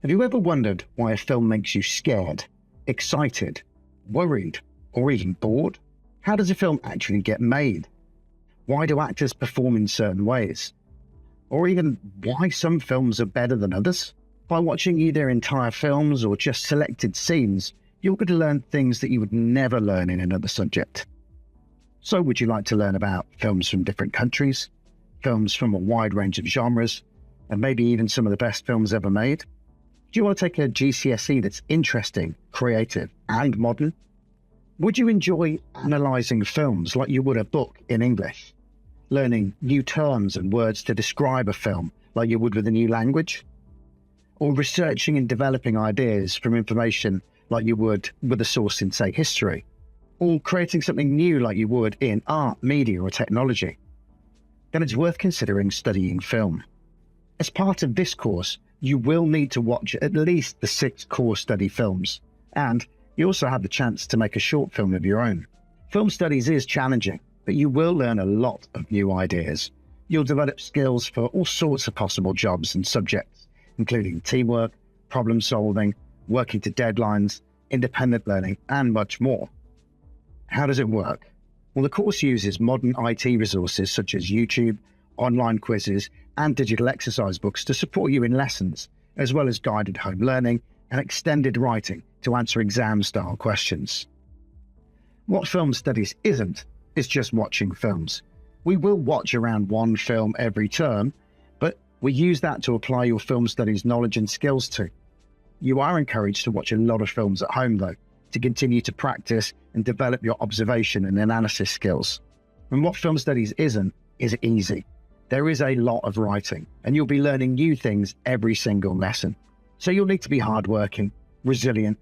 Have you ever wondered why a film makes you scared, excited, worried, or even bored? How does a film actually get made? Why do actors perform in certain ways? Or even why some films are better than others? By watching either entire films or just selected scenes, you're going to learn things that you would never learn in another subject. So would you like to learn about films from different countries, films from a wide range of genres, and maybe even some of the best films ever made? Do you want to take a GCSE that's interesting, creative, and modern? Would you enjoy analysing films like you would a book in English? Learning new terms and words to describe a film like you would with a new language? Or researching and developing ideas from information like you would with a source in, say, history? Or creating something new like you would in art, media, or technology? Then it's worth considering studying film. As part of this course, you will need to watch at least the 6 core study films, and you also have the chance to make a short film of your own. Film studies is challenging, but you will learn a lot of new ideas. You'll develop skills for all sorts of possible jobs and subjects, including teamwork, problem solving, working to deadlines, independent learning, and much more. How does it work? Well, the course uses modern IT resources such as YouTube, online quizzes, and digital exercise books to support you in lessons, as well as guided home learning and extended writing to answer exam-style questions. What film studies isn't is just watching films. We will watch around one film every term, but we use that to apply your film studies knowledge and skills to. You are encouraged to watch a lot of films at home, though, to continue to practice and develop your observation and analysis skills. And what film studies isn't is easy. There is a lot of writing, and you'll be learning new things every single lesson. So you'll need to be hardworking, resilient,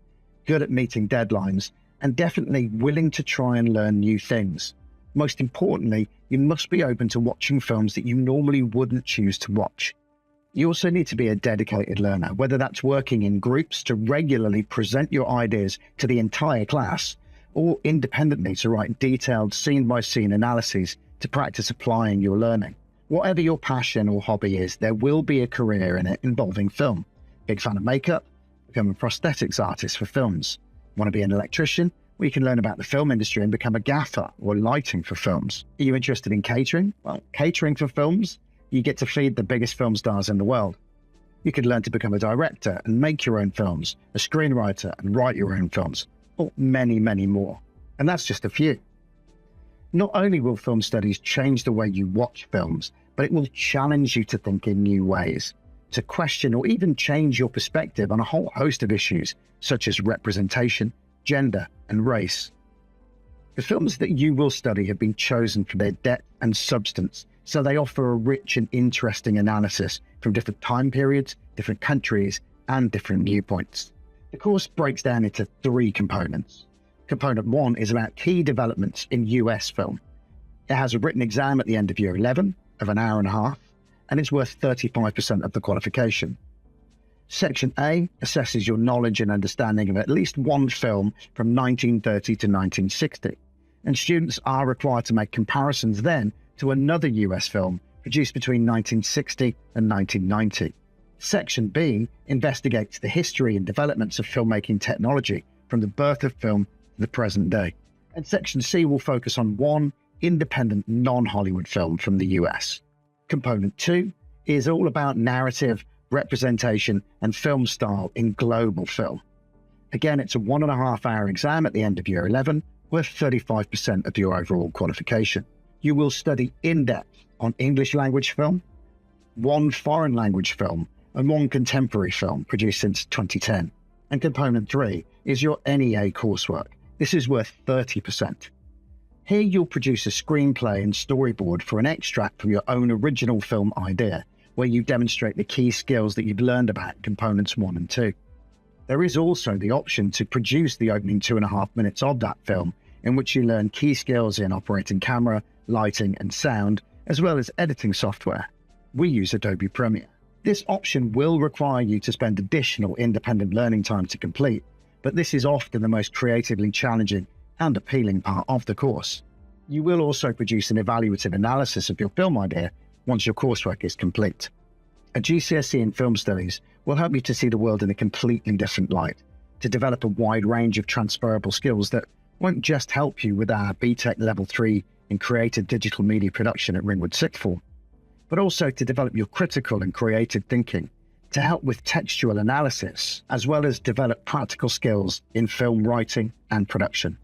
good at meeting deadlines, and definitely willing to try and learn new things. Most importantly, you must be open to watching films that you normally wouldn't choose to watch. You also need to be a dedicated learner, whether that's working in groups to regularly present your ideas to the entire class, or independently to write detailed scene-by-scene analyses to practice applying your learning. Whatever your passion or hobby is, there will be a career in it involving film. Big fan of makeup? Become a prosthetics artist for films. Want to be an electrician? Well, you can learn about the film industry and become a gaffer or lighting for films. Are you interested in catering? Well, catering for films? You get to feed the biggest film stars in the world. You could learn to become a director and make your own films, a screenwriter and write your own films, or many, many more. And that's just a few. Not only will film studies change the way you watch films, but it will challenge you to think in new ways, to question or even change your perspective on a whole host of issues, such as representation, gender, and race. The films that you will study have been chosen for their depth and substance, so they offer a rich and interesting analysis from different time periods, different countries, and different viewpoints. The course breaks down into 3 components. Component 1 is about key developments in US film. It has a written exam at the end of year 11 of an hour and a half, and it's worth 35% of the qualification. Section A assesses your knowledge and understanding of at least one film from 1930 to 1960, and students are required to make comparisons then to another US film produced between 1960 and 1990. Section B investigates the history and developments of filmmaking technology from the birth of film to the present day. And Section C will focus on one independent non-Hollywood film from the US. Component 2 is all about narrative, representation, and film style in global film. Again, it's a 1.5-hour exam at the end of year 11, worth 35% of your overall qualification. You will study in-depth on English language film, one foreign language film, and one contemporary film produced since 2010. And Component 3 is your NEA coursework. This is worth 30%. Here you'll produce a screenplay and storyboard for an extract from your own original film idea, where you demonstrate the key skills that you've learned about Components 1 and 2. There is also the option to produce the opening 2.5 minutes of that film, in which you learn key skills in operating camera, lighting, and sound, as well as editing software. We use Adobe Premiere. This option will require you to spend additional independent learning time to complete, but this is often the most creatively challenging and appealing part of the course. You will also produce an evaluative analysis of your film idea once your coursework is complete. A GCSE in film studies will help you to see the world in a completely different light, to develop a wide range of transferable skills that won't just help you with our BTEC Level 3 in creative digital media production at Ringwood Sixth Form, but also to develop your critical and creative thinking, to help with textual analysis, as well as develop practical skills in film writing and production.